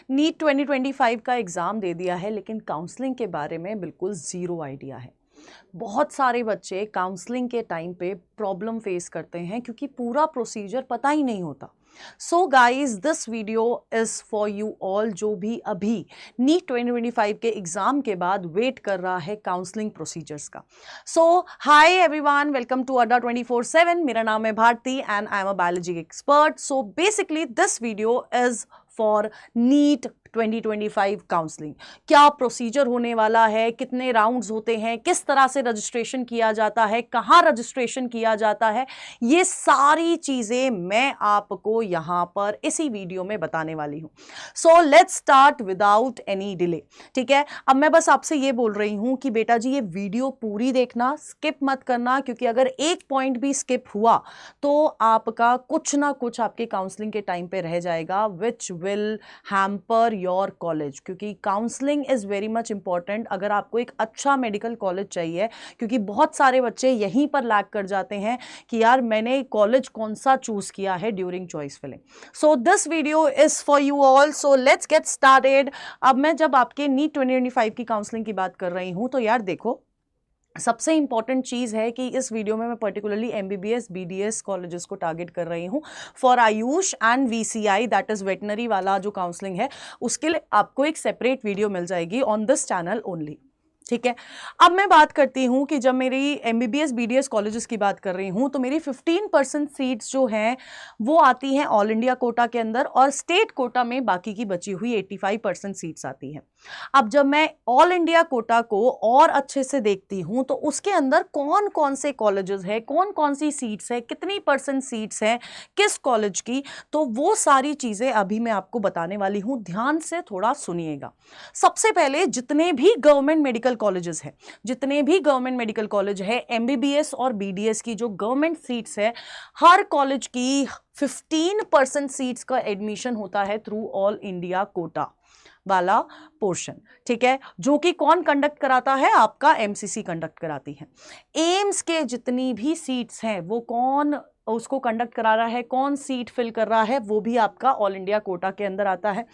NEET 2025 का exam दे दिया है, लेकिन काउंसलिंग के बारे में बिल्कुल ज़ीरो आइडिया है। बहुत सारे बच्चे काउंसलिंग के टाइम पे प्रॉब्लम फेस करते हैं क्योंकि पूरा प्रोसीजर पता ही नहीं होता। So guys, this video is for you all जो भी अभी नीट 2025 के एग्ज़ाम के बाद वेट कर रहा है काउंसलिंग प्रोसीजर्स का। So hi everyone, welcome to Adda 24/7। मेरा नाम है Bharti and I am a biology expert. So basically this video is for NEET 2025 counselling. क्या प्रोसीजर होने वाला है, कितने राउंड्स होते हैं, किस तरह से रजिस्ट्रेशन किया जाता है, कहाँ रजिस्ट्रेशन किया जाता है, ये सारी चीज़ें मैं आपको यहाँ पर इसी वीडियो में बताने वाली हूँ। So let's start without any delay. ठीक है, अब मैं बस आपसे ये बोल रही हूँ कि बेटा जी ये वीडियो पूरी देखना, स्किप मत करना, क्योंकि अगर एक पॉइंट भी स्किप हुआ तो आपका कुछ ना कुछ आपके काउंसलिंग के टाइम पे रह जाएगा, which will hamper your college. क्योंकि counselling is very much important अगर आपको एक अच्छा मेडिकल कॉलेज चाहिए, क्योंकि बहुत सारे बच्चे यहीं पर लैग कर जाते हैं कि यार मैंने कॉलेज कौन सा चूज किया है during choice filling. So this video is for you all, so let's get started. अब मैं जब आपके नीट 2025 की काउंसलिंग की बात कर रही हूं तो यार देखो, सबसे इंपॉर्टेंट चीज़ है कि इस वीडियो में मैं पर्टिकुलरली एमबीबीएस बीडीएस कॉलेजेस को टारगेट कर रही हूँ for Ayush and VCI, that is veterinary वाला जो काउंसलिंग है उसके लिए आपको एक सेपरेट वीडियो मिल जाएगी ऑन दिस चैनल ओनली। ठीक है, अब मैं बात करती हूँ कि जब मेरी एमबीबीएस बीडीएस कॉलेजेस की बात कर रही हूँ तो मेरी 15% सीट्स जो हैं वो आती हैं ऑल इंडिया कोटा के अंदर, और स्टेट कोटा में बाकी की बची हुई 85% सीट्स आती हैं। अब जब मैं ऑल इंडिया कोटा को और अच्छे से देखती हूँ तो उसके अंदर कौन कौन से कॉलेजेस है, कौन कौन सी सीट्स है, कितनी % सीट्स हैं किस कॉलेज की, तो वो सारी चीज़ें अभी मैं आपको बताने वाली हूँ। ध्यान से थोड़ा सुनिएगा। सबसे पहले जितने भी गवर्नमेंट मेडिकल कॉलेजेस हैं, जितने भी गवर्नमेंट मेडिकल कॉलेज है, एमबीबीएस और बीडीएस की जो गवर्नमेंट सीट्स है, हर कॉलेज की 15% सीट्स का एडमिशन होता है थ्रू ऑल इंडिया कोटा वाला पोर्शन। ठीक है, जो कि कौन कंडक्ट कराता है? आपका एमसीसी कंडक्ट कराती है। एम्स के जितनी भी सीट्स हैं वो कौन उसको कंडक्ट करा रहा है, कौन सीट फिल कर रहा है, वो भी आपका ऑल इंडिया कोटा के अंदर आता है।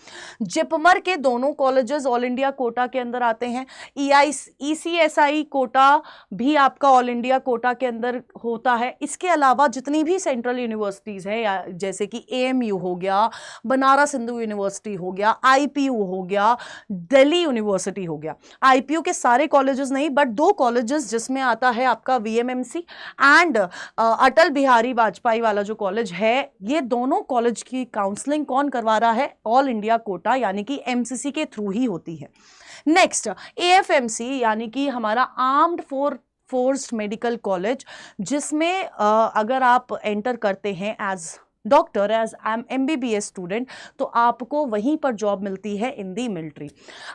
जिपमर के दोनों कॉलेजेस ऑल इंडिया कोटा के अंदर आते हैं। ईसीएसआई कोटा भी आपका ऑल इंडिया कोटा के अंदर होता है। इसके अलावा जितनी भी सेंट्रल यूनिवर्सिटीज़ है, या जैसे कि एएमयू हो गया, बनारस हिंदू यूनिवर्सिटी हो गया, आईपीयू हो गया, दिल्ली यूनिवर्सिटी हो गया। आईपीयू के सारे कॉलेजेस नहीं, बट दो कॉलेजेस जिसमें आता है आपका वीएमएमसी एंड अटल बिहारी वाजपेयी वाला जो कॉलेज है, ये दोनों कॉलेज की काउंसलिंग कौन करवा रहा है? ऑल इंडिया कोटा यानी कि एमसीसी के थ्रू ही होती है। नेक्स्ट एएफएमसी यानी कि हमारा आर्म्ड फोर्स्ड मेडिकल कॉलेज, जिसमें अगर आप एंटर करते हैं as doctor, as MBBS student, तो आपको वहीं पर जॉब मिलती है इन दी मिलिट्री।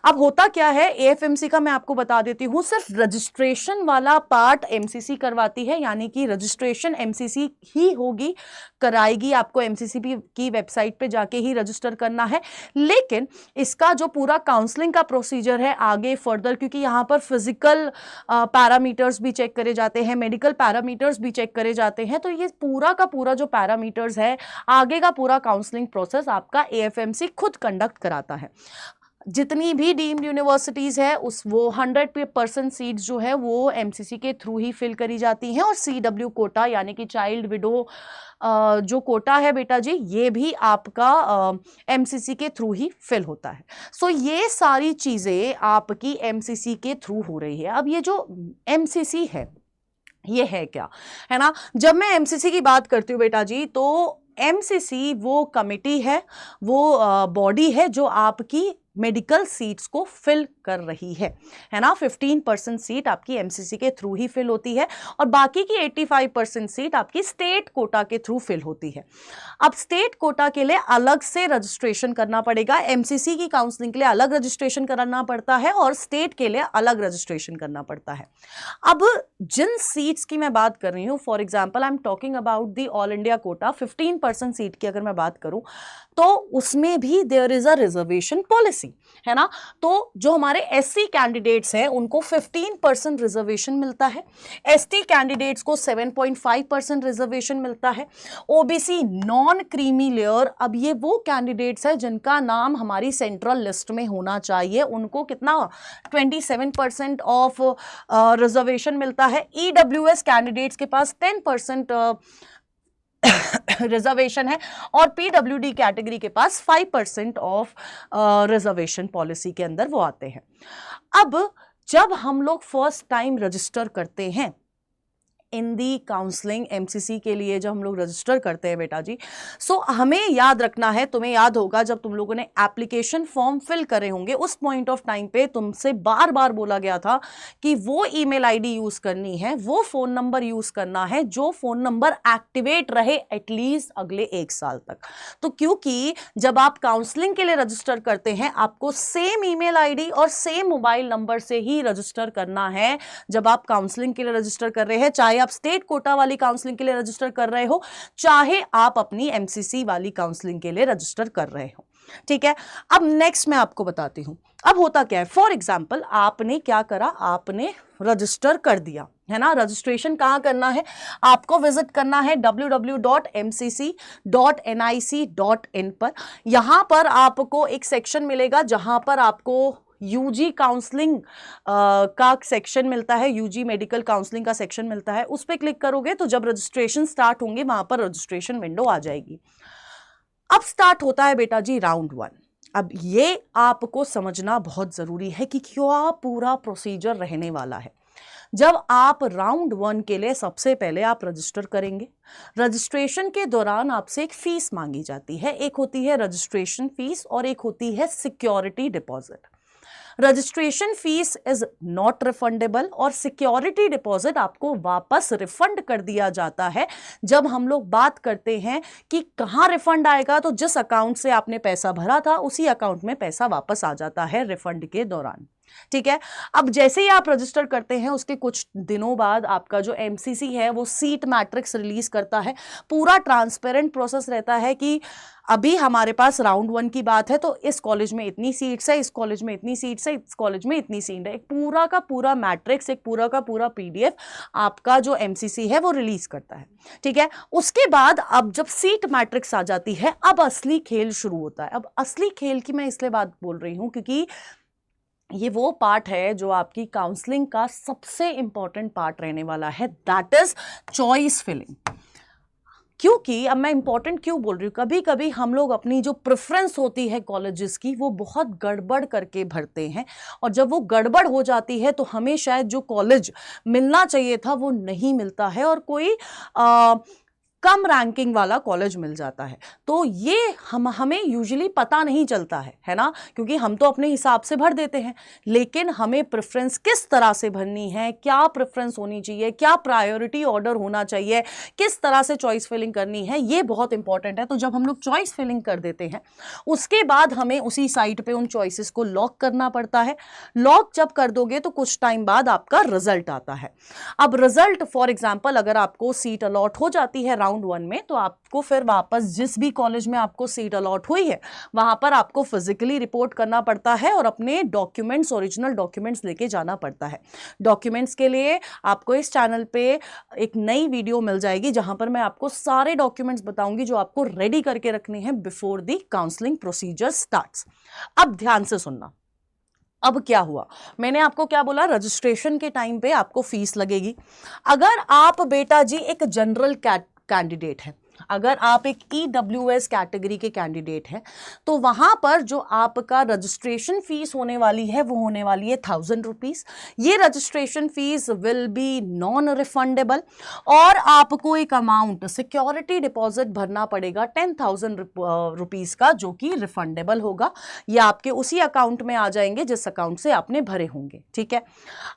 अब होता क्या है एएफएमसी का, मैं आपको बता देती हूँ। सिर्फ रजिस्ट्रेशन वाला पार्ट एमसीसी करवाती है, यानी कि रजिस्ट्रेशन एमसीसी ही होगी, कराएगी। आपको एमसीसी की वेबसाइट पे जाके ही रजिस्टर करना है। लेकिन इसका जो पूरा काउंसलिंग का प्रोसीजर है आगे फर्दर, क्योंकि यहाँ पर फिजिकल पैरामीटर्स भी चेक करे जाते हैं, मेडिकल पैरामीटर्स भी चेक करे जाते हैं, तो ये पूरा का पूरा जो पैरामीटर्स है, आगे का पूरा काउंसलिंग प्रोसेस आपका एएफएमसी खुद कंडक्ट कराता है। जितनी भी डीम्ड यूनिवर्सिटीज़ है उस वो 100% सीट्स जो है वो एमसीसी के थ्रू ही फिल करी जाती हैं। और सीडब्ल्यू कोटा यानी कि चाइल्ड विडो जो कोटा है बेटा जी, ये भी आपका एमसीसी के थ्रू ही फिल होता है। सो ये सारी चीज़ें आपकी एमसीसी के थ्रू हो रही है। अब ये जो एमसीसी है ये है क्या, है ना? जब मैं एमसीसी की बात करती हूँ बेटा जी, तो एमसीसी वो कमिटी है, वो बॉडी है जो आपकी मेडिकल सीट्स को फिल कर रही है ना? 15% सीट आपकी एमसीसी के थ्रू ही फिल होती है और बाकी की 85% सीट आपकी स्टेट कोटा के थ्रू फिल होती है। अब स्टेट कोटा के लिए अलग से रजिस्ट्रेशन करना पड़ेगा, एमसीसी की काउंसलिंग के लिए अलग रजिस्ट्रेशन करना पड़ता है और स्टेट के लिए अलग रजिस्ट्रेशन करना पड़ता है। अब जिन सीट्स की मैं बात कर रही हूँ, for example I am talking about the all India quota, 15% seat की अगर मैं बात करूँ तो उसमें भी there is a reservation policy. SC, है ना। तो जो हमारे SC कैंडिडेट्स हैं उनको 15% रिजर्वेशन मिलता है, ST कैंडिडेट्स को 7.5% रिजर्वेशन मिलता है, OBC नॉन क्रीमी लेयर, अब ये वो कैंडिडेट्स हैं जिनका नाम हमारी सेंट्रल लिस्ट में होना चाहिए, उनको कितना 27% ऑफ रिजर्वेशन मिलता है। EWS कैंडिडेट्स के पास 10% रिजर्वेशन है और PWD कैटेगरी के पास 5% ऑफ रिजर्वेशन पॉलिसी के अंदर वो आते हैं। अब जब हम लोग फर्स्ट टाइम रजिस्टर करते हैं इन दी काउंसलिंग MCC के लिए, जब हम लोग रजिस्टर करते हैं बेटा जी, सो हमें याद रखना है, तुम्हें याद होगा जब तुम लोगों ने एप्लीकेशन फॉर्म फिल करे होंगे उस पॉइंट ऑफ टाइम पे तुमसे बार बार बोला गया था कि वो ईमेल आईडी यूज करनी है, वो फोन नंबर यूज करना है जो फोन नंबर एक्टिवेट रहे एटलीस्ट अगले 1 साल तक। तो क्योंकि जब आप काउंसलिंग के लिए रजिस्टर करते हैं आपको सेम ईमेल आईडी और सेम मोबाइल नंबर से ही रजिस्टर करना है जब आप काउंसलिंग के लिए रजिस्टर कर रहे हैं, चाहे आप स्टेट कोटा वाली काउंसलिंग के लिए रजिस्टर कर रहे हो, चाहे आप अपनी MCC वाली काउंसलिंग के लिए रजिस्टर कर रहे हो, ठीक है। अब नेक्स्ट मैं आपको बताती हूं अब होता क्या है। फॉर एग्जाम्पल आपने क्या करा, आपने रजिस्टर कर दिया, है ना। रजिस्ट्रेशन कहां करना है, आपको विजिट करना है www.mcc.nic.in पर। यहां पर आपको एक सेक्शन मिलेगा जहां पर आपको UG काउंसलिंग का सेक्शन मिलता है, UG मेडिकल काउंसलिंग का सेक्शन मिलता है, उस पर क्लिक करोगे तो जब रजिस्ट्रेशन स्टार्ट होंगे वहां पर रजिस्ट्रेशन विंडो आ जाएगी। अब स्टार्ट होता है बेटा जी राउंड 1। अब ये आपको समझना बहुत जरूरी है कि क्या पूरा प्रोसीजर रहने वाला है। जब आप राउंड 1 के लिए सबसे पहले आप रजिस्टर करेंगे, रजिस्ट्रेशन के दौरान आपसे एक फीस मांगी जाती है, एक होती है रजिस्ट्रेशन फीस और एक होती है security deposit. Registration fees is not refundable और सिक्योरिटी डिपॉजिट आपको वापस रिफंड कर दिया जाता है। जब हम लोग बात करते हैं कि कहां रिफंड आएगा, तो जिस अकाउंट से आपने पैसा भरा था उसी अकाउंट में पैसा वापस आ जाता है रिफंड के दौरान, ठीक है। अब जैसे ही आप रजिस्टर करते हैं उसके कुछ दिनों बाद आपका जो MCC है वो सीट मैट्रिक्स रिलीज करता है। पूरा ट्रांसपेरेंट प्रोसेस रहता है कि अभी हमारे पास राउंड 1 की बात है तो इस कॉलेज में इतनी सीट्स है, इस कॉलेज में इतनी सीट्स है, इस कॉलेज में इतनी सीट है। एक पूरा का पूरा मैट्रिक्स, एक पूरा का पूरा PDF आपका जो MCC है वो रिलीज करता है, ठीक है। उसके बाद अब जब सीट मैट्रिक्स आ जाती है अब असली खेल शुरू होता है। अब असली खेल की मैं इसलिए बात बोल रही हूं क्योंकि ये वो पार्ट है जो आपकी काउंसलिंग का सबसे इंपॉर्टेंट पार्ट रहने वाला है, दैट इज चॉइस फिलिंग। क्योंकि अब मैं इंपॉर्टेंट क्यों बोल रही हूँ, कभी कभी हम लोग अपनी जो प्रेफरेंस होती है कॉलेजेस की वो बहुत गड़बड़ करके भरते हैं और जब वो गड़बड़ हो जाती है तो हमें शायद जो कॉलेज मिलना चाहिए था वो नहीं मिलता है और कोई कम रैंकिंग वाला कॉलेज मिल जाता है। तो ये हमें यूजुअली पता नहीं चलता है ना, क्योंकि हम तो अपने हिसाब से भर देते हैं, लेकिन हमें प्रेफरेंस किस तरह से भरनी है, क्या प्रेफरेंस होनी चाहिए, क्या प्रायोरिटी ऑर्डर होना चाहिए, किस तरह से चॉइस फिलिंग करनी है, ये बहुत इंपॉर्टेंट है। तो जब हम लोग चॉइस फिलिंग कर देते हैं उसके बाद हमें उसी साइट पे उन चॉइसेस को लॉक करना पड़ता है। लॉक जब कर दोगे तो कुछ टाइम बाद आपका रिजल्ट आता है। अब रिजल्ट फॉर एग्जाम्पल अगर आपको सीट अलॉट हो जाती है राउंड 1 में तो आपको फिर वापस जिस भी कॉलेज में आपको सीट अलॉट हुई है वहां पर आपको फिजिकली रिपोर्ट करना पड़ता है और अपने डॉक्यूमेंट्स, ओरिजिनल डॉक्यूमेंट्स लेके जाना पड़ता है। डॉक्यूमेंट्स के लिए आपको इस चैनल पे एक नई वीडियो मिल जाएगी जहां पर मैं आपको सारे डॉक्यूमेंट्स बताऊंगी जो आपको रेडी करके रखने हैं before the counselling procedure starts. अब ध्यान से सुनना, अब क्या हुआ, मैंने आपको क्या बोला, रजिस्ट्रेशन के टाइम पे आपको फीस लगेगी। अगर आप बेटा जी एक जनरल कैंडिडेट है, अगर आप एक EWS कैटेगरी के कैंडिडेट हैं तो वहां पर जो आपका रजिस्ट्रेशन फीस होने वाली है वो होने वाली है 1000 रुपीज। ये registration fees will be non refundable और आपको एक अमाउंट सिक्योरिटी डिपॉजिट भरना पड़ेगा 10,000 रुपीज का जो कि रिफंडेबल होगा। ये आपके उसी अकाउंट में आ जाएंगे जिस अकाउंट से आपने भरे होंगे, ठीक है।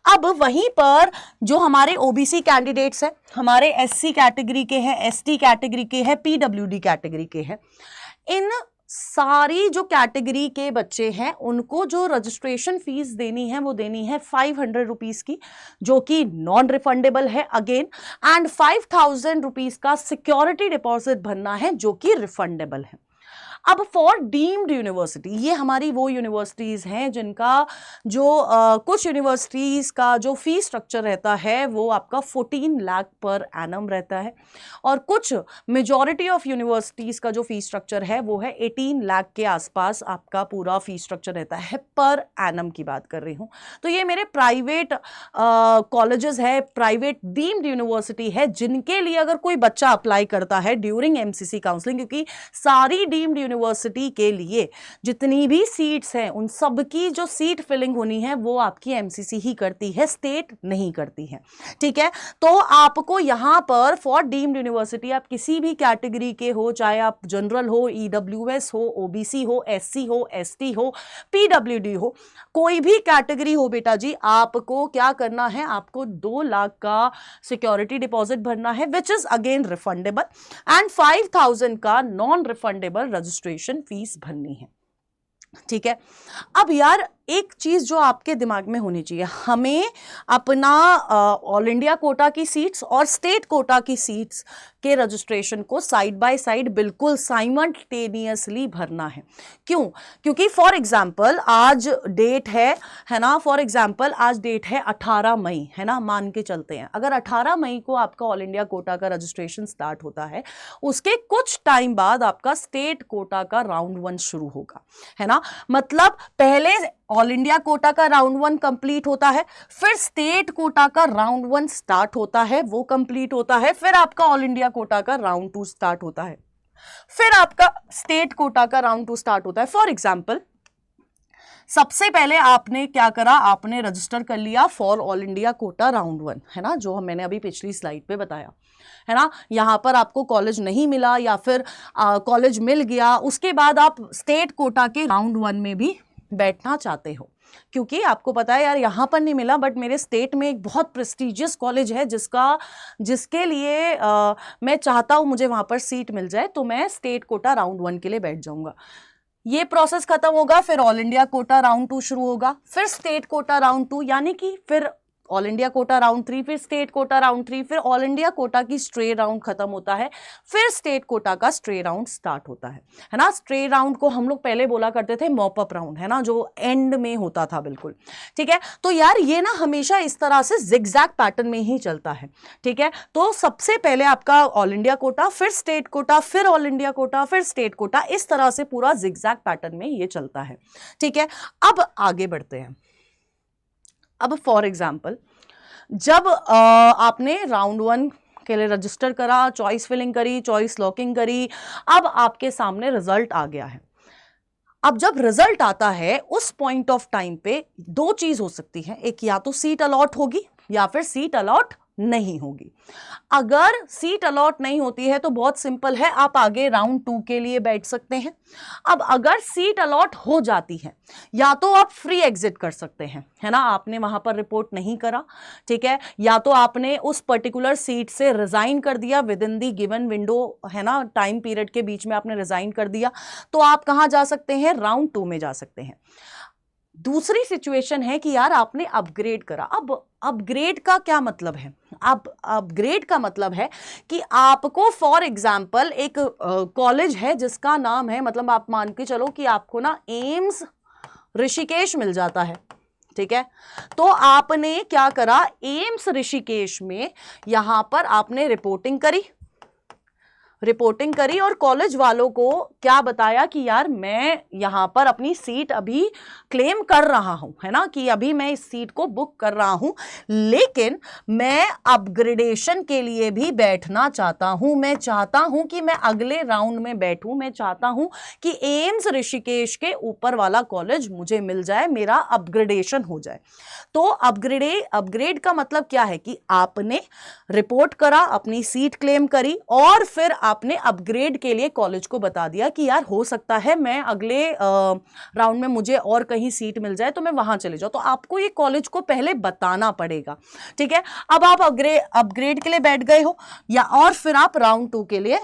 अब वहीं पर जो हमारे OBC कैंडिडेट्स हैं, हमारे SC कैटेगरी के हैं, ST कैटेगरी के हैं, PWD कैटेगरी के हैं, इन सारी जो कैटेगरी के बच्चे हैं उनको जो रजिस्ट्रेशन फीस देनी है वो देनी है 500 रुपीज की जो कि नॉन रिफंडेबल है अगेन, एंड 5000 रुपीज का सिक्योरिटी डिपॉजिट भरना है जो कि रिफंडेबल है। अब फॉर डीम्ड यूनिवर्सिटी, ये हमारी वो यूनिवर्सिटीज हैं जिनका जो कुछ यूनिवर्सिटीज का जो फी स्ट्रक्चर रहता है वो आपका 14 लाख पर एनम रहता है, और कुछ मेजॉरिटी ऑफ यूनिवर्सिटीज का जो फी स्ट्रक्चर है वो है 18 लाख के आसपास आपका पूरा फी स्ट्रक्चर रहता है, पर एनम की बात कर रही हूँ। तो ये मेरे प्राइवेट कॉलेजेस है, प्राइवेट डीम्ड यूनिवर्सिटी है, जिनके लिए अगर कोई बच्चा अप्लाई करता है ड्यूरिंग एमसीसी काउंसलिंग, क्योंकि सारी डीम्ड यूनिवर्सिटी के लिए जितनी भी सीट्स हैं उन सब की जो सीट फिलिंग होनी है वो आपकी एमसीसी ही करती है, स्टेट नहीं करती है, ठीक है। तो आपको यहां पर फॉर डीम्ड यूनिवर्सिटी, आप किसी भी कैटेगरी के हो, चाहे आप जनरल हो, ईडब्ल्यूएस हो, ओबीसी हो, एससी हो, एसटी हो, पीडब्ल्यूडी हो, कोई भी कैटेगरी हो बेटा जी, आपको क्या करना है, आपको 2 लाख का सिक्योरिटी डिपॉजिट भरना है, which is again refundable, and 5,000 का नॉन रिफंडेबल रजिस्ट्रेशन फीस भरनी है, ठीक है। अब यार एक चीज जो आपके दिमाग में होनी चाहिए, हमें अपना ऑल इंडिया कोटा की सीट्स और स्टेट कोटा की सीट्स के रजिस्ट्रेशन को साइड बाय साइड बिल्कुल साइमल्टेनियसली भरना है। क्यों? क्योंकि फॉर एग्जांपल आज डेट है ना, फॉर एग्जांपल आज डेट है 18 मई, है ना, मान के चलते हैं, अगर 18 मई को आपका ऑल इंडिया कोटा का रजिस्ट्रेशन स्टार्ट होता है, उसके कुछ टाइम बाद आपका स्टेट कोटा का राउंड 1 शुरू होगा, है ना। मतलब पहले ऑल इंडिया कोटा का राउंड 1 कंप्लीट होता है, फिर स्टेट कोटा का राउंड 1 स्टार्ट होता है, वो कंप्लीट होता है, फिर आपका ऑल इंडिया कोटा का राउंड 2 स्टार्ट होता है, फिर आपका स्टेट कोटा का राउंड 2 स्टार्ट होता है। फॉर एग्जांपल सबसे पहले आपने क्या करा, आपने रजिस्टर कर लिया for all India Kota round 1, है ना, जो मैंने अभी पिछली स्लाइड पे बताया, है ना। यहां पर आपको कॉलेज नहीं मिला या फिर कॉलेज मिल गया, उसके बाद आप स्टेट कोटा के राउंड 1 में भी बैठना चाहते हो, क्योंकि आपको पता है यार यहां पर नहीं मिला, बट मेरे स्टेट में एक बहुत प्रेस्टिजियस कॉलेज है जिसके लिए मैं चाहता हूं मुझे वहां पर सीट मिल जाए, तो मैं स्टेट कोटा राउंड 1 के लिए बैठ जाऊंगा। ये प्रोसेस खत्म होगा, फिर ऑल इंडिया कोटा राउंड 2 शुरू होगा, फिर स्टेट कोटा राउंड 2, यानी कि फिर ऑल इंडिया कोटा राउंड 3, फिर स्टेट कोटा राउंड 3, फिर ऑल इंडिया कोटा की स्ट्रे राउंड खत्म होता है, फिर स्टेट कोटा का स्ट्रे राउंड स्टार्ट होता है ना। स्ट्रे राउंड को हम लोग पहले बोला करते थे मॉप अप राउंड, है ना, जो एंड में होता था, बिल्कुल ठीक है। तो यार ये ना हमेशा इस तरह से जिगजैग पैटर्न में ही चलता है, ठीक है। तो सबसे पहले आपका ऑल इंडिया कोटा, फिर स्टेट कोटा, फिर ऑल इंडिया कोटा, फिर स्टेट कोटा, इस तरह से पूरा जिगजैग पैटर्न में ये चलता है, ठीक है। अब आगे बढ़ते हैं। अब फॉर एग्जाम्पल जब आपने राउंड 1 के लिए रजिस्टर करा, चॉइस फिलिंग करी, चॉइस लॉकिंग करी, अब आपके सामने रिजल्ट आ गया है। अब जब रिजल्ट आता है उस पॉइंट ऑफ टाइम पे 2 चीज हो सकती है, एक या तो सीट अलॉट होगी या फिर सीट अलॉट नहीं होगी। अगर सीट अलॉट नहीं होती है तो बहुत सिंपल है, आप आगे राउंड 2 के लिए बैठ सकते हैं। अब अगर सीट अलॉट हो जाती है, या तो आप फ्री एग्जिट कर सकते हैं, है ना, आपने वहां पर रिपोर्ट नहीं करा, ठीक है, या तो आपने उस पर्टिकुलर सीट से रिजाइन कर दिया with in the given window, है ना, टाइम पीरियड के बीच में आपने रिजाइन कर दिया, तो आप कहां जा सकते हैं, राउंड 2 में जा सकते हैं। दूसरी सिचुएशन है कि यार आपने अपग्रेड करा। अब अपग्रेड का क्या मतलब है? अब अपग्रेड का मतलब है कि आपको फॉर एग्जांपल एक कॉलेज है जिसका नाम है, मतलब आप मान के चलो कि आपको ना एम्स ऋषिकेश मिल जाता है, ठीक है। तो आपने क्या करा, एम्स ऋषिकेश में यहां पर आपने रिपोर्टिंग करी और कॉलेज वालों को क्या बताया कि यार मैं यहां पर अपनी सीट अभी क्लेम कर रहा हूं, है ना, कि अभी मैं इस सीट को बुक कर रहा हूं, लेकिन मैं अपग्रेडेशन के लिए भी बैठना चाहता हूं, मैं चाहता हूं कि मैं अगले राउंड में बैठूं, मैं चाहता हूं कि एम्स ऋषिकेश के ऊपर वाला कॉलेज मुझे मिल जाए, मेरा अपग्रेडेशन हो जाए। तो अपग्रेड का मतलब क्या है कि आपने रिपोर्ट करा, अपनी सीट क्लेम करी और फिर आपने अपग्रेड के लिए कॉलेज को बता दिया कि यार हो सकता है मैं अगले राउंड में मुझे और कहीं सीट मिल जाए तो मैं वहां चले जाऊं। तो आपको ये कॉलेज को पहले बताना पड़ेगा, ठीक है। अब आप अपग्रेड के लिए बैठ गए हो या और फिर आप राउंड 2 के लिए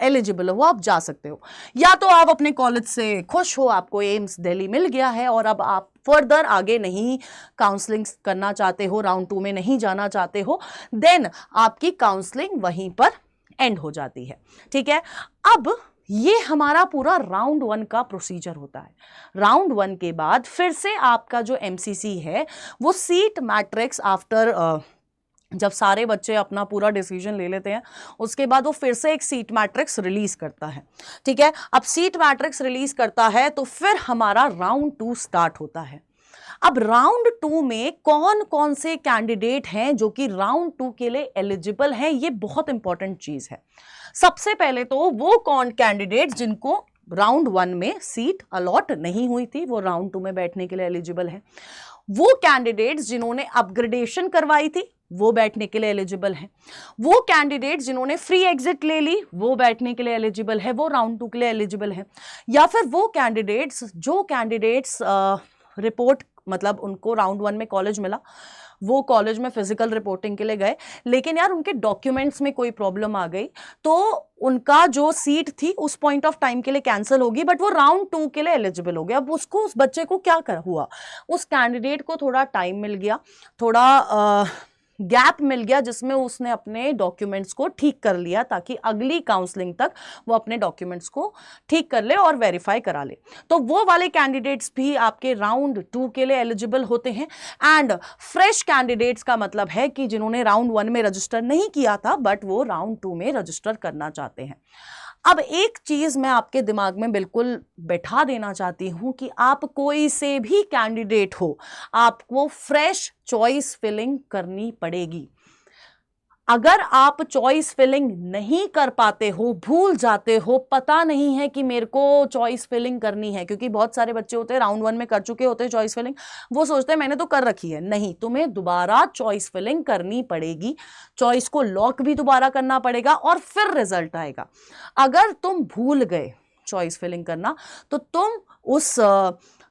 एलिजिबल हो, आप जा सकते हो। या तो आप अपने कॉलेज से खुश हो, आपको एम्स दिल्ली मिल गया है और अब आप फर्दर आगे नहीं काउंसलिंग करना चाहते हो, राउंड 2 में नहीं जाना चाहते हो, देन आपकी काउंसलिंग वहीं पर एंड हो जाती है, ठीक है। अब ये हमारा पूरा राउंड 1 का प्रोसीजर होता है। राउंड 1 के बाद फिर से आपका जो एमसीसी है वो सीट मैट्रिक्स आफ्टर जब सारे बच्चे अपना पूरा डिसीजन ले लेते हैं उसके बाद वो फिर से एक सीट मैट्रिक्स रिलीज करता है। ठीक है, अब सीट मैट्रिक्स रिलीज करता है तो फिर हमारा राउंड 2 स्टार्ट होता है। अब राउंड 2 में कौन कौन से कैंडिडेट हैं जो कि राउंड 2 के लिए एलिजिबल हैं, ये बहुत इंपॉर्टेंट चीज है। सबसे पहले तो वो कौन कैंडिडेट जिनको राउंड 1 में सीट अलॉट नहीं हुई थी वो राउंड 2 में बैठने के लिए एलिजिबल है। वो कैंडिडेट्स जिन्होंने अपग्रेडेशन करवाई थी वो बैठने के लिए एलिजिबल हैं। वो कैंडिडेट जिन्होंने फ्री एग्जिट ले ली वो बैठने के लिए एलिजिबल है, वो राउंड 2 के लिए एलिजिबल है। या फिर वो कैंडिडेट्स जो कैंडिडेट्स रिपोर्ट मतलब उनको राउंड 1 में कॉलेज मिला, वो कॉलेज में फिजिकल रिपोर्टिंग के लिए गए लेकिन यार उनके डॉक्यूमेंट्स में कोई प्रॉब्लम आ गई तो उनका जो सीट थी उस पॉइंट ऑफ टाइम के लिए कैंसिल होगी, बट वो राउंड 2 के लिए एलिजिबल हो गया। अब उसको, उस बच्चे को क्या कर हुआ, उस कैंडिडेट को थोड़ा टाइम मिल गया, थोड़ा गैप मिल गया जिसमें उसने अपने डॉक्यूमेंट्स को ठीक कर लिया ताकि अगली काउंसलिंग तक वो अपने डॉक्यूमेंट्स को ठीक कर ले और वेरीफाई करा ले। तो वो वाले कैंडिडेट्स भी आपके राउंड 2 के लिए एलिजिबल होते हैं। एंड फ्रेश कैंडिडेट्स का मतलब है कि जिन्होंने राउंड 1 में रजिस्टर नहीं किया था बट वो राउंड 2 में रजिस्टर करना चाहते हैं। अब एक चीज मैं आपके दिमाग में बिल्कुल बैठा देना चाहती हूं कि आप कोई से भी कैंडिडेट हो, आपको फ्रेश चॉइस फिलिंग करनी पड़ेगी। अगर आप चॉइस फिलिंग नहीं कर पाते हो, भूल जाते हो, पता नहीं है कि मेरे को चॉइस फिलिंग करनी है, क्योंकि बहुत सारे बच्चे होते हैं राउंड 1 में कर चुके होते हैं चॉइस फिलिंग, वो सोचते हैं मैंने तो कर रखी है। नहीं, तुम्हें दोबारा चॉइस फिलिंग करनी पड़ेगी, चॉइस को लॉक भी दोबारा करना पड़ेगा और फिर रिजल्ट आएगा। अगर तुम भूल गए चॉइस फिलिंग करना तो तुम उस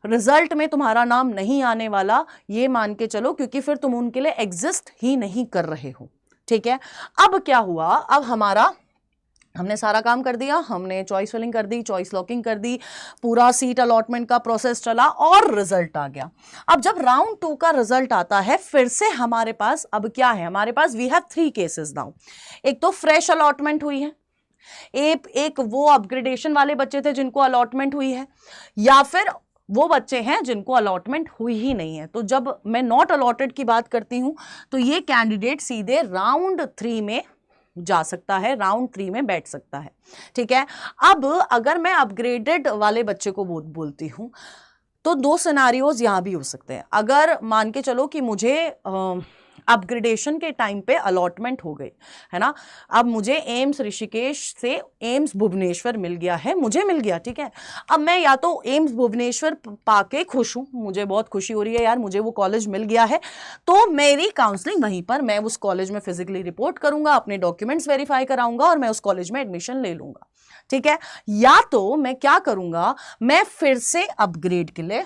रिजल्ट में तुम्हारा नाम नहीं आने वाला, ये मान के चलो, क्योंकि फिर तुम उनके लिए एग्जिस्ट ही नहीं कर रहे हो। ठीक है, अब क्या हुआ, अब हमने सारा काम कर दिया, हमने चॉइस फिलिंग कर दी, चॉइस लॉकिंग कर दी, पूरा सीट अलॉटमेंट का प्रोसेस चला और रिजल्ट आ गया। अब जब राउंड 2 का रिजल्ट आता है फिर से हमारे पास अब क्या है, हमारे पास वी हैव 3 केसेस नाउ। एक तो फ्रेश अलॉटमेंट हुई है, एक वो अपग्रेडेशन वाले बच्चे थे जिनको अलॉटमेंट हुई है, या फिर वो बच्चे हैं जिनको अलॉटमेंट हुई ही नहीं है। तो जब मैं नॉट अलॉटेड की बात करती हूं तो ये कैंडिडेट सीधे राउंड 3 में जा सकता है, राउंड 3 में बैठ सकता है। ठीक है, अब अगर मैं अपग्रेडेड वाले बच्चे को बोलती हूं तो 2 सिनारियोज यहां भी हो सकते हैं। अगर मान के चलो कि मुझे अपग्रेडेशन के टाइम पे अलॉटमेंट हो गई है ना, अब मुझे एम्स ऋषिकेश से एम्स भुवनेश्वर मिल गया है, मुझे मिल गया, ठीक है। अब मैं या तो एम्स भुवनेश्वर पाके खुश हूँ, मुझे बहुत खुशी हो रही है यार मुझे वो कॉलेज मिल गया है, तो मेरी काउंसलिंग वहीं पर, मैं उस कॉलेज में फिजिकली रिपोर्ट करूंगा, अपने डॉक्यूमेंट्स वेरीफाई कराऊंगा और मैं उस कॉलेज में एडमिशन ले लूंगा। ठीक है, या तो मैं क्या करूंगा, मैं फिर से अपग्रेड के लिए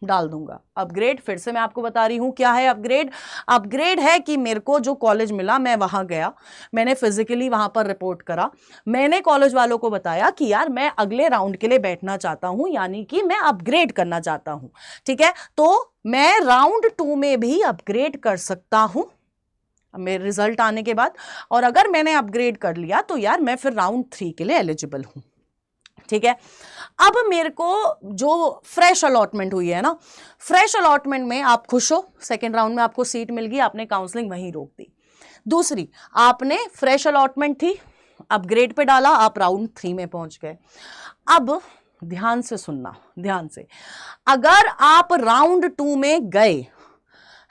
डाल दूंगा। अपग्रेड फिर से मैं आपको बता रही हूं क्या है अपग्रेड। अपग्रेड है कि मेरे को जो कॉलेज मिला मैं वहां गया, मैंने फिजिकली वहां पर रिपोर्ट करा, मैंने कॉलेज वालों को बताया कि यार मैं अगले राउंड के लिए बैठना चाहता हूं, यानी कि मैं अपग्रेड करना चाहता हूं। ठीक है, तो मैं राउंड 2 में भी अपग्रेड कर सकता हूं मेरे रिजल्ट आने के बाद, और अगर मैंने अपग्रेड कर लिया तो यार मैं फिर राउंड 3 के लिए एलिजिबल हूं। ठीक है, अब मेरे को जो फ्रेश अलॉटमेंट हुई है ना, फ्रेश अलॉटमेंट में आप खुश हो, सेकेंड राउंड में आपको सीट मिल गई, आपने काउंसलिंग वहीं रोक दी। दूसरी, आपने फ्रेश अलॉटमेंट थी, अपग्रेड पे डाला, आप राउंड 3 में पहुंच गए। अब ध्यान से सुनना, ध्यान से, अगर आप राउंड 2 में गए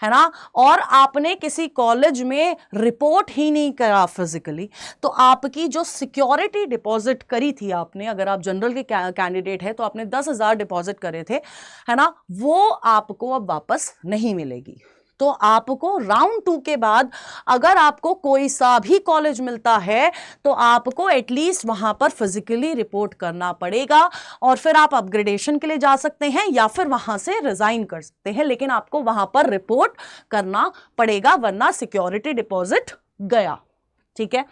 है ना और आपने किसी कॉलेज में रिपोर्ट ही नहीं करा फिजिकली, तो आपकी जो सिक्योरिटी डिपॉजिट करी थी आपने, अगर आप जनरल के कैंडिडेट है तो आपने 10,000 डिपॉजिट करे थे, है ना, वो आपको अब वापस नहीं मिलेगी। तो आपको राउंड 2 के बाद अगर आपको कोई सा भी कॉलेज मिलता है तो आपको एटलीस्ट वहां पर फिजिकली रिपोर्ट करना पड़ेगा, और फिर आप अपग्रेडेशन के लिए जा सकते हैं या फिर वहां से रिजाइन कर सकते हैं, लेकिन आपको वहां पर रिपोर्ट करना पड़ेगा, वरना सिक्योरिटी डिपॉजिट गया। ठीक है,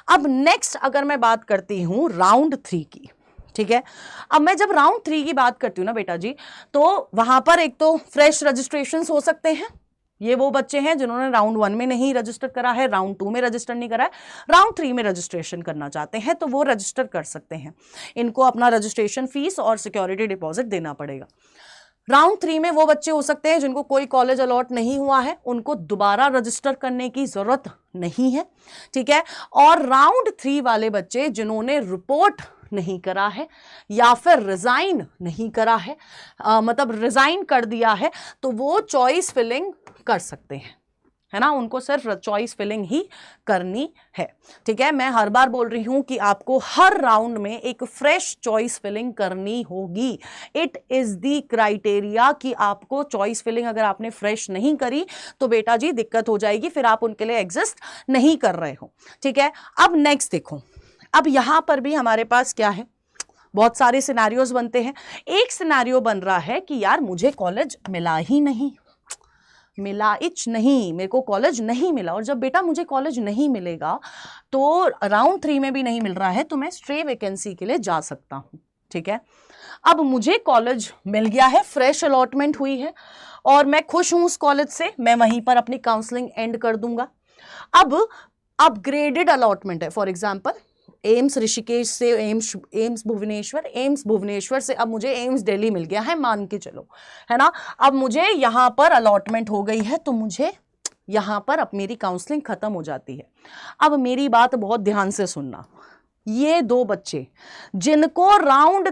अब नेक्स्ट अगर मैं बात करती हूं राउंड 3 की, ठीक है, अब मैं जब राउंड 3 की बात करती हूं ना बेटा जी, तो वहां पर एक तो फ्रेश रजिस्ट्रेशन हो सकते हैं, ये वो बच्चे हैं जिन्होंने राउंड 1 में नहीं रजिस्टर करा है, राउंड 2 में रजिस्टर नहीं करा है, राउंड 3 में रजिस्ट्रेशन करना चाहते हैं तो वो रजिस्टर कर सकते हैं। इनको अपना रजिस्ट्रेशन फीस और सिक्योरिटी डिपॉजिट देना पड़ेगा। राउंड 3 में वो बच्चे हो सकते हैं जिनको कोई कॉलेज अलॉट नहीं हुआ है, उनको दोबारा रजिस्टर करने की जरूरत नहीं है, ठीक है। और राउंड 3 वाले बच्चे जिन्होंने रिपोर्ट नहीं करा है या फिर रिजाइन नहीं करा है, मतलब रिजाइन कर दिया है, तो वो चॉइस फिलिंग कर सकते हैं, है ना। उनको सिर्फ चॉइस फिलिंग ही करनी है, ठीक है। मैं हर बार बोल रही हूं कि आपको हर राउंड में एक फ्रेश चॉइस फिलिंग करनी होगी। इट इज द क्राइटेरिया कि आपको चॉइस फिलिंग अगर आपने फ्रेश नहीं करी तो बेटा जी दिक्कत हो जाएगी, फिर आप उनके लिए एग्जिस्ट नहीं कर रहे हो, ठीक है। अब नेक्स्ट देखो, अब यहां पर भी हमारे पास क्या है, बहुत सारे सिनेरियोज बनते हैं। एक सिनेरियो बन रहा है कि यार मुझे कॉलेज मिला ही नहीं, मेरे को कॉलेज नहीं मिला। और जब बेटा मुझे कॉलेज नहीं मिलेगा तो राउंड 3 में भी नहीं मिल रहा है तो मैं स्ट्रे वैकेंसी के लिए जा सकता हूं, ठीक है। अब मुझे कॉलेज मिल गया है, फ्रेश अलॉटमेंट हुई है और मैं खुश हूं उस कॉलेज से, मैं वहीं पर अपनी काउंसलिंग एंड कर दूंगा। अब अपग्रेडेड अलॉटमेंट है, फॉर एग्जाम्पल एम्स ऋषिकेश से एम्स भुवनेश्वर से अब मुझे एम्स दिल्ली मिल गया है, मान के चलो, है ना। अब मुझे यहां पर अलॉटमेंट हो गई है तो मुझे यहां पर अब मेरी काउंसलिंग खत्म हो जाती है। अब मेरी बात बहुत ध्यान से सुनना, ये दो बच्चे जिनको राउंड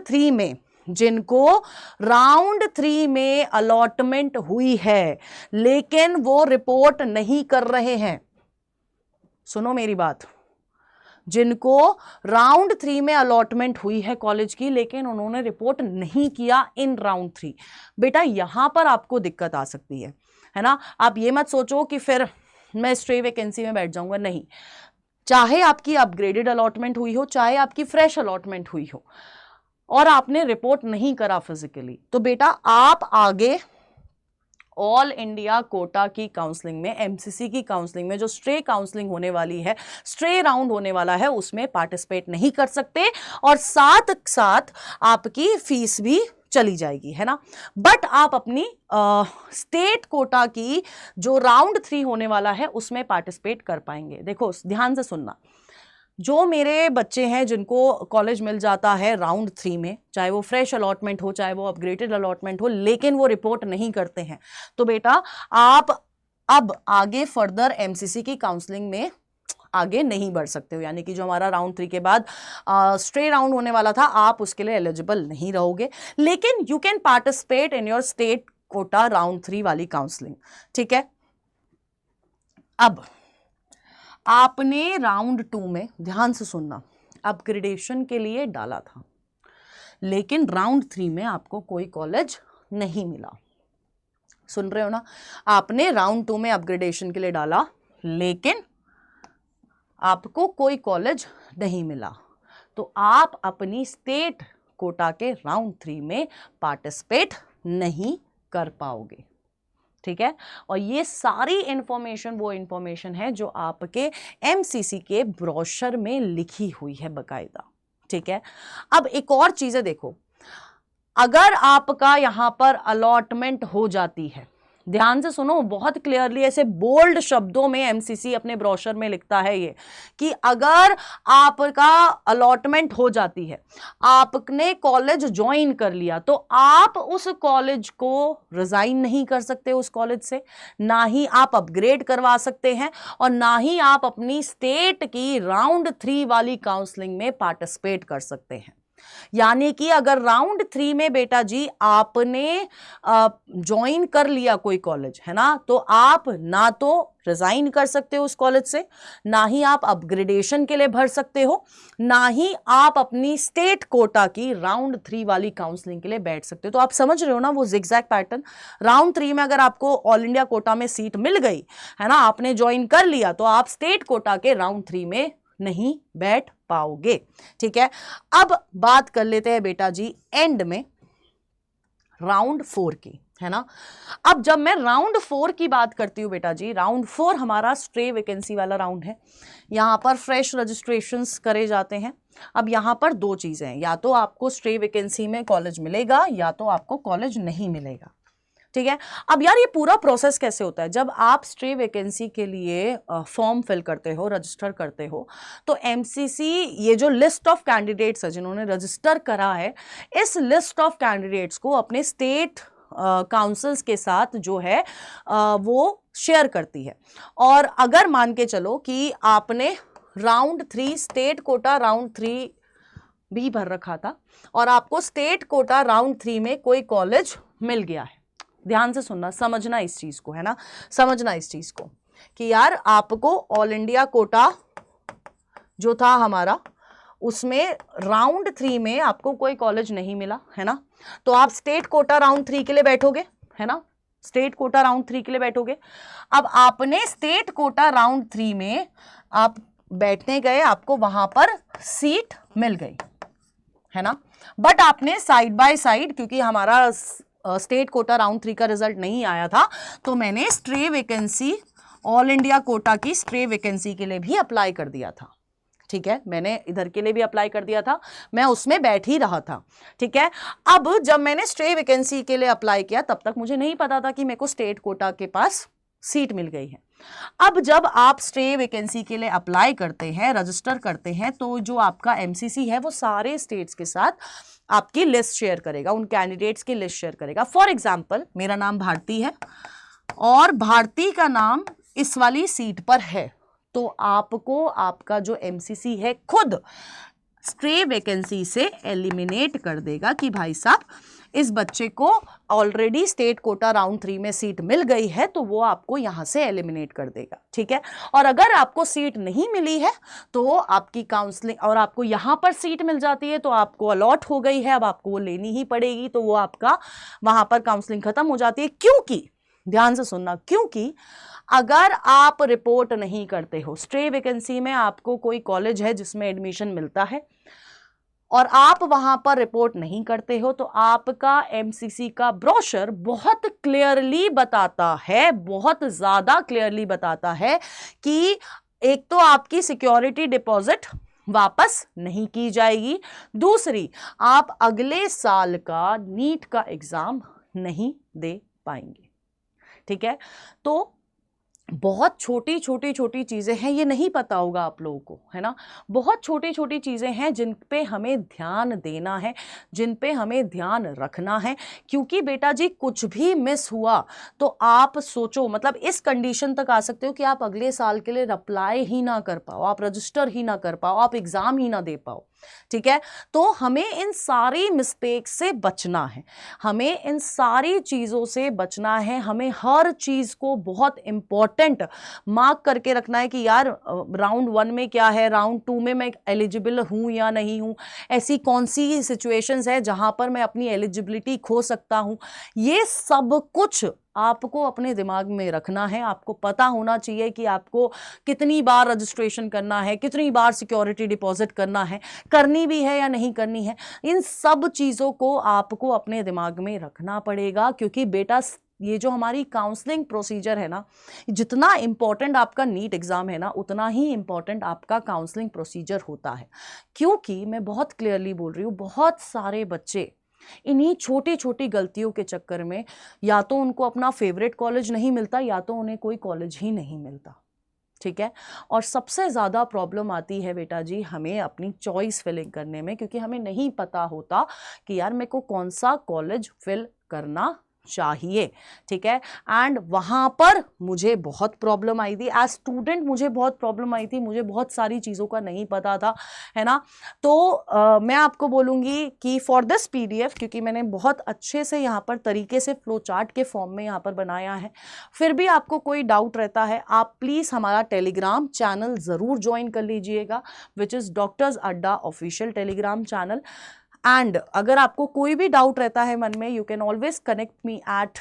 3 में अलॉटमेंट हुई है लेकिन वो रिपोर्ट नहीं कर रहे हैं, सुनो मेरी बात, जिनको राउंड 3 में अलॉटमेंट हुई है कॉलेज की लेकिन उन्होंने रिपोर्ट नहीं किया इन राउंड 3, बेटा यहां पर आपको दिक्कत आ सकती है ना। आप ये मत सोचो कि फिर मैं स्ट्रे वैकेंसी में बैठ जाऊंगा, नहीं। चाहे आपकी अपग्रेडेड अलॉटमेंट हुई हो, चाहे आपकी फ्रेश अलॉटमेंट हुई हो और आपने रिपोर्ट नहीं करा फिजिकली, तो बेटा आप आगे ऑल इंडिया कोटा की काउंसलिंग में, एमसीसी की काउंसलिंग में जो स्ट्रे काउंसलिंग होने वाली है, स्ट्रे राउंड होने वाला है, उसमें पार्टिसिपेट नहीं कर सकते और साथ साथ आपकी फीस भी चली जाएगी, है ना। बट आप अपनी स्टेट कोटा की जो राउंड 3 होने वाला है उसमें पार्टिसिपेट कर पाएंगे। देखो ध्यान से सुनना, जो मेरे बच्चे हैं जिनको कॉलेज मिल जाता है राउंड 3 में, चाहे वो फ्रेश अलॉटमेंट हो चाहे वो अपग्रेडेड अलॉटमेंट हो, लेकिन वो रिपोर्ट नहीं करते हैं, तो बेटा आप अब आगे फर्दर एमसीसी की काउंसलिंग में आगे नहीं बढ़ सकते हो, यानी कि जो हमारा राउंड 3 के बाद स्ट्रे राउंड होने वाला था आप उसके लिए एलिजिबल नहीं रहोगे, लेकिन you can participate in your state quota round 3 वाली काउंसलिंग, ठीक है। अब आपने राउंड 2 में, ध्यान से सुनना, अपग्रेडेशन के लिए डाला था लेकिन राउंड 3 में आपको कोई कॉलेज नहीं मिला, सुन रहे हो ना। आपने राउंड 2 में अपग्रेडेशन के लिए डाला लेकिन आपको कोई कॉलेज नहीं मिला, तो आप अपनी स्टेट कोटा के राउंड 3 में पार्टिसिपेट नहीं कर पाओगे, ठीक है। और ये सारी इंफॉर्मेशन वो इंफॉर्मेशन है जो आपके एमसीसी के ब्रोशर में लिखी हुई है बकायदा, ठीक है। अब एक और चीजें देखो, अगर आपका यहां पर अलॉटमेंट हो जाती है, ध्यान से सुनो बहुत क्लियरली, ऐसे बोल्ड शब्दों में एमसीसी अपने ब्रोशर में लिखता है ये कि अगर आपका अलॉटमेंट हो जाती है, आपने कॉलेज ज्वाइन कर लिया, तो आप उस कॉलेज को रिजाइन नहीं कर सकते उस कॉलेज से, ना ही आप अपग्रेड करवा सकते हैं और ना ही आप अपनी स्टेट की राउंड 3 वाली काउंसलिंग में पार्टिसिपेट कर सकते हैं। यानी कि अगर राउंड 3 में बेटा जी आपने ज्वाइन कर लिया कोई कॉलेज, है ना, तो आप ना तो रिजाइन कर सकते हो उस कॉलेज से, ना ही आप अपग्रेडेशन के लिए भर सकते हो, ना ही आप अपनी स्टेट कोटा की राउंड 3 वाली काउंसलिंग के लिए बैठ सकते हो। तो आप समझ रहे हो ना वो जिगजैग पैटर्न। राउंड 3 में अगर आपको ऑल इंडिया कोटा में सीट मिल गई, है ना, आपने ज्वाइन कर लिया, तो आप स्टेट कोटा के राउंड 3 में नहीं बैठ पाओगे, ठीक है। अब बात कर लेते हैं बेटा जी एंड में राउंड 4 की, है ना। अब जब मैं राउंड 4 की बात करती हूं बेटा जी, राउंड 4 हमारा स्ट्रे वैकेंसी वाला राउंड है, यहां पर फ्रेश रजिस्ट्रेशंस करे जाते हैं। अब यहां पर दो चीजें हैं, या तो आपको स्ट्रे वैकेंसी में कॉलेज मिलेगा या तो आपको कॉलेज नहीं मिलेगा, ठीक है। अब यार ये पूरा प्रोसेस कैसे होता है, जब आप स्ट्रे वैकेंसी के लिए फॉर्म फिल करते हो, रजिस्टर करते हो, तो एमसीसी ये जो लिस्ट ऑफ कैंडिडेट्स है जिन्होंने रजिस्टर करा है, इस लिस्ट ऑफ कैंडिडेट्स को अपने स्टेट काउंसिल्स के साथ जो है वो शेयर करती है। और अगर मान के चलो कि आपने राउंड 3 स्टेट कोटा राउंड 3 भी भर रखा था और आपको स्टेट कोटा राउंड 3 में कोई कॉलेज मिल गया है, ध्यान से सुनना, समझना इस चीज को, है ना, समझना इस चीज को कि यार आपको ऑल इंडिया कोटा जो था हमारा, उसमें राउंड 3 में आपको कोई कॉलेज नहीं मिला, है ना, तो आप स्टेट कोटा राउंड 3 के लिए बैठोगे, है ना, स्टेट कोटा राउंड 3 के लिए बैठोगे। अब आपने स्टेट कोटा राउंड 3 में आप बैठने गए, आपको वहां पर सीट मिल गई, है ना, बट आपने साइड बाय साइड, क्योंकि हमारा स्टेट कोटा राउंड 3 का रिजल्ट नहीं आया था, तो मैंने stray vacancy, all India Kota की स्ट्रे वैकेंसी के लिए भी अप्लाई कर दिया था, ठीक है, मैंने इधर के लिए भी अप्लाई कर दिया था, मैं उसमें बैठ ही रहा था, ठीक है। अब जब मैंने स्ट्रे वैकेंसी के लिए अप्लाई किया, तब तक मुझे नहीं पता था कि मेरे को स्टेट कोटा के पास सीट मिल गई है। अब जब आप स्ट्रे वैकेंसी के लिए अप्लाई करते हैं, रजिस्टर करते हैं, तो जो आपका एमसीसी है वो सारे स्टेट्स के साथ आपकी लिस्ट शेयर करेगा, उन कैंडिडेट्स की लिस्ट शेयर करेगा। फॉर एग्जाम्पल मेरा नाम भारती है और भारती का नाम इस वाली सीट पर है, तो आपको आपका जो एमसीसी है खुद स्ट्रे वैकेंसी से एलिमिनेट कर देगा कि भाई साहब इस बच्चे को ऑलरेडी स्टेट कोटा राउंड 3 में सीट मिल गई है, तो वो आपको यहां से एलिमिनेट कर देगा, ठीक है। और अगर आपको सीट नहीं मिली है तो आपकी काउंसलिंग, और आपको यहां पर सीट मिल जाती है तो आपको अलॉट हो गई है, अब आपको वो लेनी ही पड़ेगी, तो वो आपका वहां पर काउंसलिंग खत्म हो जाती है। क्योंकि ध्यान से सुनना, क्योंकि अगर आप रिपोर्ट नहीं करते हो, स्ट्रे वैकेंसी में आपको कोई कॉलेज है जिसमें एडमिशन मिलता है और आप वहां पर रिपोर्ट नहीं करते हो, तो आपका एमसीसी का ब्रोशर बहुत क्लियरली बताता है, बहुत ज्यादा क्लियरली बताता है कि एक तो आपकी सिक्योरिटी डिपॉजिट वापस नहीं की जाएगी, दूसरी आप अगले साल का नीट का एग्जाम नहीं दे पाएंगे, ठीक है। तो बहुत छोटी छोटी छोटी चीजें हैं, ये नहीं पता होगा आप लोगों को, है ना, बहुत छोटी छोटी चीजें हैं जिन पे हमें ध्यान देना है, जिन पे हमें ध्यान रखना है, क्योंकि बेटा जी कुछ भी मिस हुआ तो आप सोचो, मतलब इस कंडीशन तक आ सकते हो कि आप अगले साल के लिए अप्लाई ही ना कर पाओ, आप रजिस्टर ही ना कर पाओ, आप एग्जाम ही ना दे पाओ, ठीक है। तो हमें इन सारी मिस्टेक से बचना है, हमें इन सारी चीजों से बचना है, हमें हर चीज को बहुत इंपॉर्टेंट मार्क करके रखना है कि यार राउंड 1 में क्या है, राउंड 2 में मैं एलिजिबल हूं या नहीं हूं, ऐसी कौन सी सिचुएशंस है जहां पर मैं अपनी एलिजिबिलिटी खो सकता हूं, ये सब कुछ आपको अपने दिमाग में रखना है। आपको पता होना चाहिए कि आपको कितनी बार रजिस्ट्रेशन करना है, कितनी बार सिक्योरिटी डिपॉजिट करना है, करनी भी है या नहीं करनी है, इन सब चीज़ों को आपको अपने दिमाग में रखना पड़ेगा, क्योंकि बेटा ये जो हमारी काउंसलिंग प्रोसीजर है ना, जितना इंपॉर्टेंट आपका नीट एग्जाम है ना, उतना ही इंपॉर्टेंट आपका काउंसलिंग प्रोसीजर होता है। क्योंकि मैं बहुत क्लियरली बोल रही हूँ, बहुत सारे बच्चे इन्हीं छोटी छोटी गलतियों के चक्कर में या तो उनको अपना फेवरेट कॉलेज नहीं मिलता या तो उन्हें कोई कॉलेज ही नहीं मिलता, ठीक है। और सबसे ज़्यादा प्रॉब्लम आती है बेटा जी हमें अपनी चॉइस फिलिंग करने में, क्योंकि हमें नहीं पता होता कि यार मेरे को कौन सा कॉलेज फिल करना चाहिए, ठीक है। एंड वहां पर मुझे बहुत प्रॉब्लम आई थी, एज स्टूडेंट मुझे बहुत प्रॉब्लम आई थी, मुझे बहुत सारी चीज़ों का नहीं पता था, है ना। तो मैं आपको बोलूँगी कि फॉर दिस पीडीएफ, क्योंकि मैंने बहुत अच्छे से यहाँ पर तरीके से फ्लो चार्ट के फॉर्म में यहाँ पर बनाया है, फिर भी आपको कोई डाउट रहता है, आप प्लीज़ हमारा टेलीग्राम चैनल ज़रूर ज्वाइन कर लीजिएगा, विच इज़ डॉक्टर्स अड्डा ऑफिशियल टेलीग्राम चैनल। एंड अगर आपको कोई भी डाउट रहता है मन में, you can always connect me at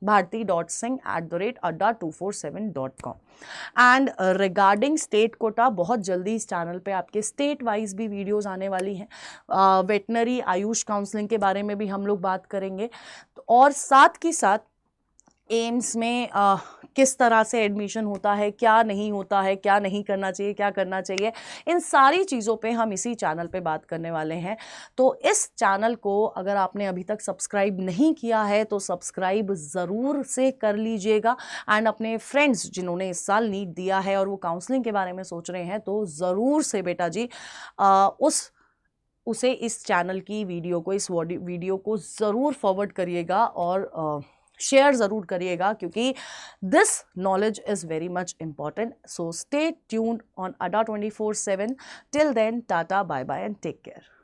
bharti.singh@247.com। And regarding state quota, बहुत जल्दी इस चैनल पे आपके स्टेट वाइज भी वीडियोस आने वाली हैं, वेटनरी आयुष काउंसलिंग के बारे में भी हम लोग बात करेंगे, और साथ ही साथ एम्स में किस तरह से एडमिशन होता है, क्या नहीं होता है, क्या नहीं करना चाहिए, क्या करना चाहिए, इन सारी चीज़ों पे हम इसी चैनल पे बात करने वाले हैं। तो इस चैनल को अगर आपने अभी तक सब्सक्राइब नहीं किया है तो सब्सक्राइब ज़रूर से कर लीजिएगा, एंड अपने फ्रेंड्स जिन्होंने इस साल नीट दिया है और वो काउंसलिंग के बारे में सोच रहे हैं तो ज़रूर से बेटा जी उसे इस चैनल की वीडियो को, इस वीडियो को ज़रूर फॉरवर्ड करिएगा और शेयर ज़रूर करिएगा, क्योंकि this knowledge is very much important. So stay tuned on Adda 24/7। Till then, tata, bye bye and take care.